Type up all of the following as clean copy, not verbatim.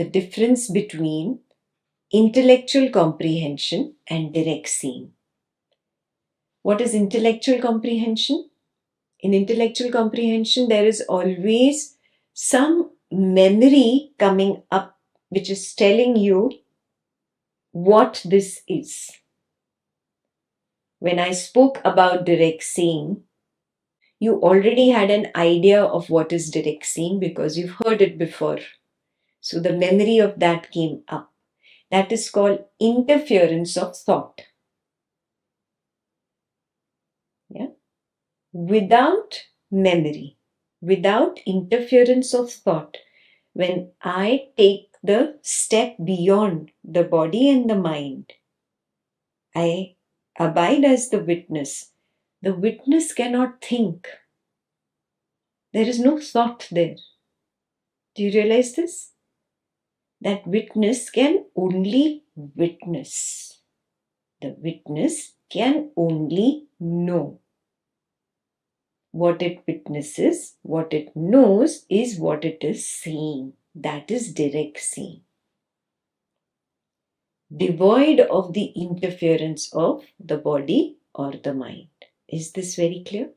the difference between intellectual comprehension and direct seeing. What is intellectual comprehension? In intellectual comprehension, there is always some memory coming up which is telling you what this is. When I spoke about direct seeing, you already had an idea of what is direct seeing because you've heard it before. So the memory of that came up. That is called interference of thought. Yeah? Without memory, without interference of thought, when I take the step beyond the body and the mind, I abide as the witness. The witness cannot think. There is no thought there. Do you realize this? That witness can only witness. The witness can only know. What it witnesses, what it knows is what it is seeing. That is direct seeing. Devoid of the interference of the body or the mind. Is this very clear?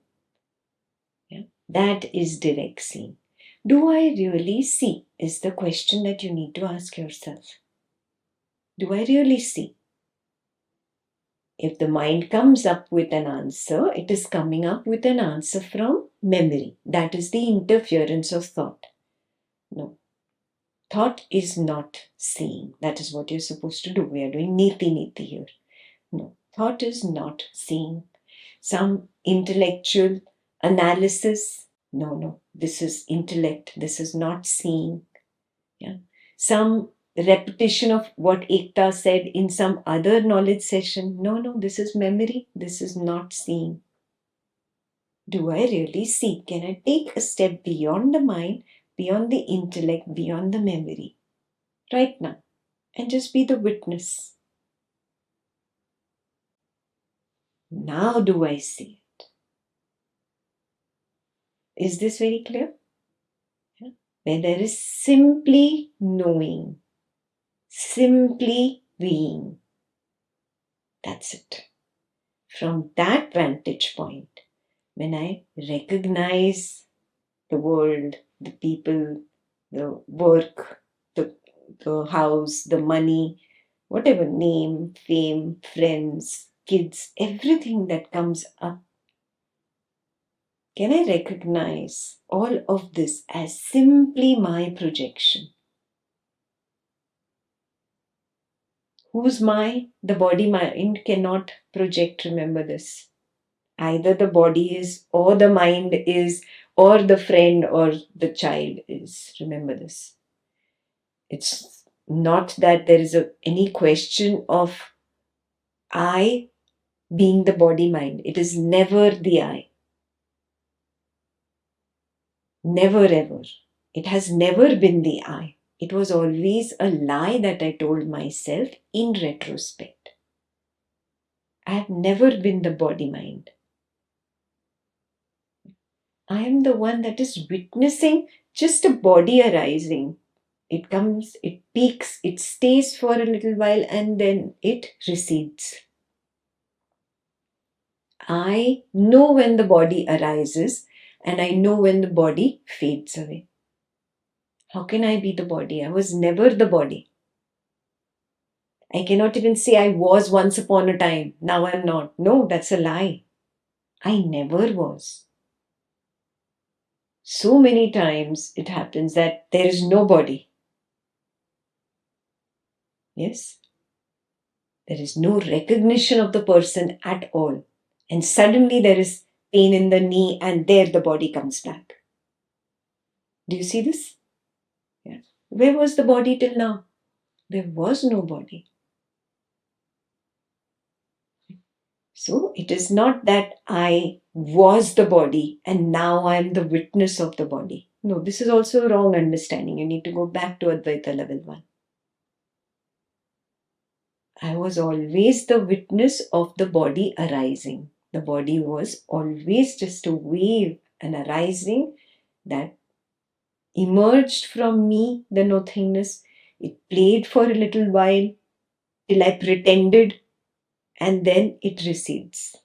Yeah. That is direct seeing. Do I really see? Is the question that you need to ask yourself. Do I really see? If the mind comes up with an answer, it is coming up with an answer from memory. That is the interference of thought. No. Thought is not seeing. That is what you're supposed to do. We are doing niti here. No. Thought is not seeing. Some intellectual analysis. No. This is intellect. This is not seeing. Yeah. Some repetition of what Ekta said in some other knowledge session. No, this is memory. This is not seeing. Do I really see? Can I take a step beyond the mind, beyond the intellect, beyond the memory, right now, and just be the witness? Now do I see it? Is this very clear? Yeah. Where there is simply knowing, simply being. That's it. From that vantage point, when I recognize the world, the people, the work, the house, the money, whatever name, fame, friends, kids, everything that comes up, can I recognize all of this as simply my projection? Who's my? The body mind cannot project, remember this. Either the body is, or the mind is, or the friend or the child is. Remember this. It's not that there is any question of I being the body mind. It is never the I. Never ever. It has never been the I. It was always a lie that I told myself in retrospect. I have never been the body mind. I am the one that is witnessing just a body arising. It comes, it peaks, it stays for a little while and then it recedes. I know when the body arises and I know when the body fades away. How can I be the body? I was never the body. I cannot even say I was once upon a time. Now I'm not. No, that's a lie. I never was. So many times it happens that there is no body. Yes? There is no recognition of the person at all. And suddenly there is pain in the knee and there the body comes back. Do you see this? Yeah. Where was the body till now? There was no body. So it is not that I was the body and now I am the witness of the body. No, this is also a wrong understanding. You need to go back to Advaita level 1. I was always the witness of the body arising. The body was always just a wave, an arising that emerged from me, the nothingness, It played for a little while till I pretended, and then it recedes.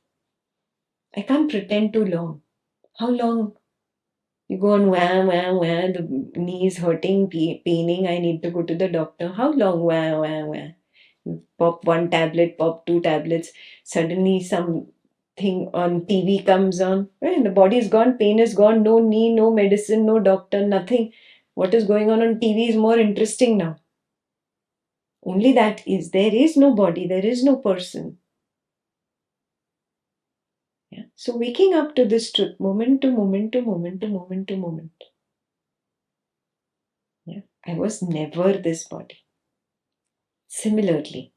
I can't pretend too long. How long? You go on wah, wah, wah, the knee is hurting, paining, I need to go to the doctor. How long? Wah, wah, wah. You pop one tablet, pop two tablets. Suddenly something on TV comes on. Well, the body is gone, pain is gone, no knee, no medicine, no doctor, nothing. What is going on TV is more interesting now. Only that is, there is no body, there is no person. Yeah. So waking up to this truth, moment to moment to moment to moment to moment. Yeah. I was never this body. Similarly,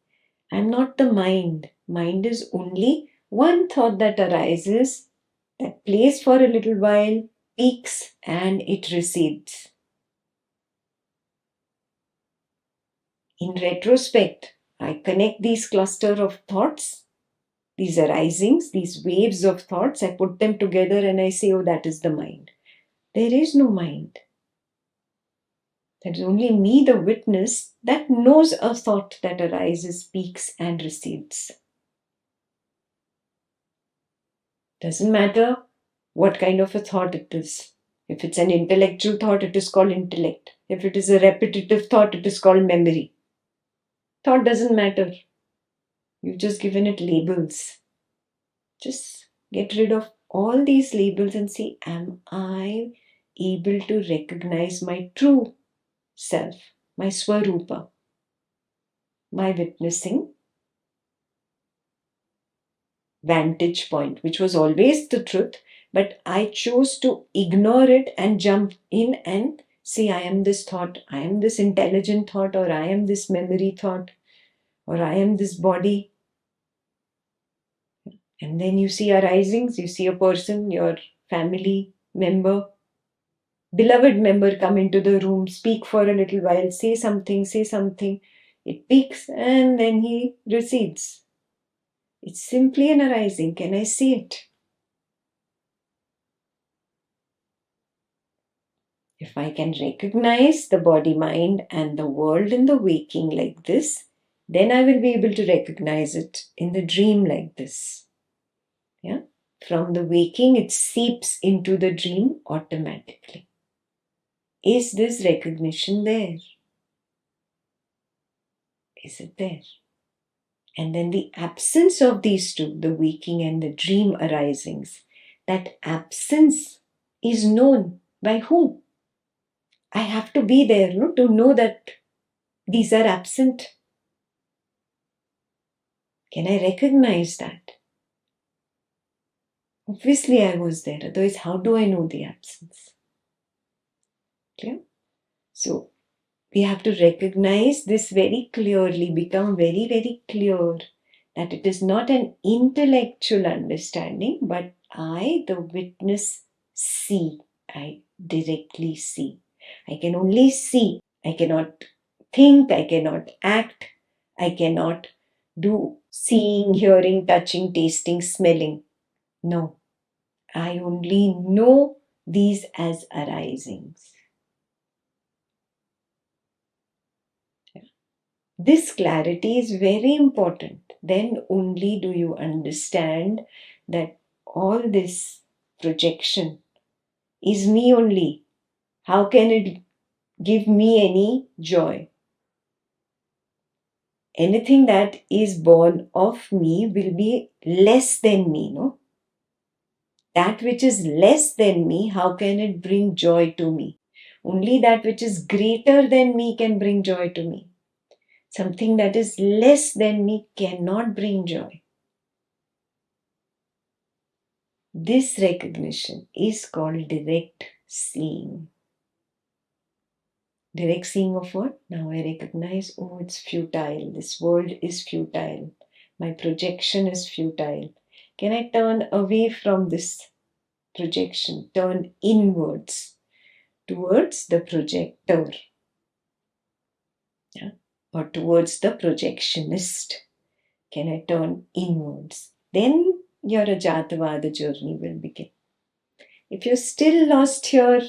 I'm not the mind. Mind is only one thought that arises, that plays for a little while, peaks, and it recedes. In retrospect, I connect these cluster of thoughts, these arisings, these waves of thoughts, I put them together and I say, oh, that is the mind. There is no mind. There is only me, the witness, that knows a thought that arises, peaks, and recedes. Doesn't matter what kind of a thought it is. If it's an intellectual thought, it is called intellect. If it is a repetitive thought, it is called memory. Thought doesn't matter. You've just given it labels. Just get rid of all these labels and see, am I able to recognize my true self, my Swarupa, my witnessing vantage point, which was always the truth, but I chose to ignore it and jump in and say, I am this thought, I am this intelligent thought, or I am this memory thought, or I am this body. And then you see arisings, you see a person, your family member, beloved member come into the room, speak for a little while, say something, it peaks and then he recedes. It's simply an arising. Can I see it? If I can recognize the body, mind, and the world in the waking like this, then I will be able to recognize it in the dream like this. Yeah? From the waking, it seeps into the dream automatically. Is this recognition there? Is it there? And then the absence of these two, the waking and the dream arisings, that absence is known by whom? I have to be there, no, to know that these are absent. Can I recognize that? Obviously, I was there. Otherwise, how do I know the absence? Clear? So, we have to recognize this very clearly, become very, very clear that it is not an intellectual understanding, but I, the witness, see. I directly see. I can only see. I cannot think. I cannot act. I cannot do seeing, hearing, touching, tasting, smelling. No. I only know these as arisings. This clarity is very important. Then only do you understand that all this projection is me only. How can it give me any joy? Anything that is born of me will be less than me, no? That which is less than me, how can it bring joy to me? Only that which is greater than me can bring joy to me. Something that is less than me cannot bring joy. This recognition is called direct seeing. Direct seeing of what? Now I recognize, oh, it's futile. This world is futile. My projection is futile. Can I turn away from this projection? Turn inwards towards the projector. Yeah? Or towards the projectionist. Can I turn inwards? Then your Ajatavada journey will begin. If you're still lost here,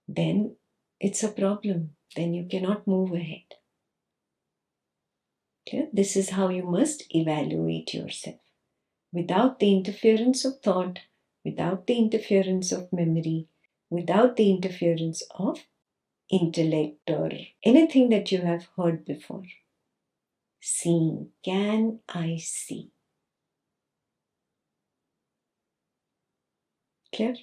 then it's a problem. Then you cannot move ahead. Clear? This is how you must evaluate yourself. Without the interference of thought, without the interference of memory, without the interference of intellect or anything that you have heard before. Seeing. Can I see? Clear?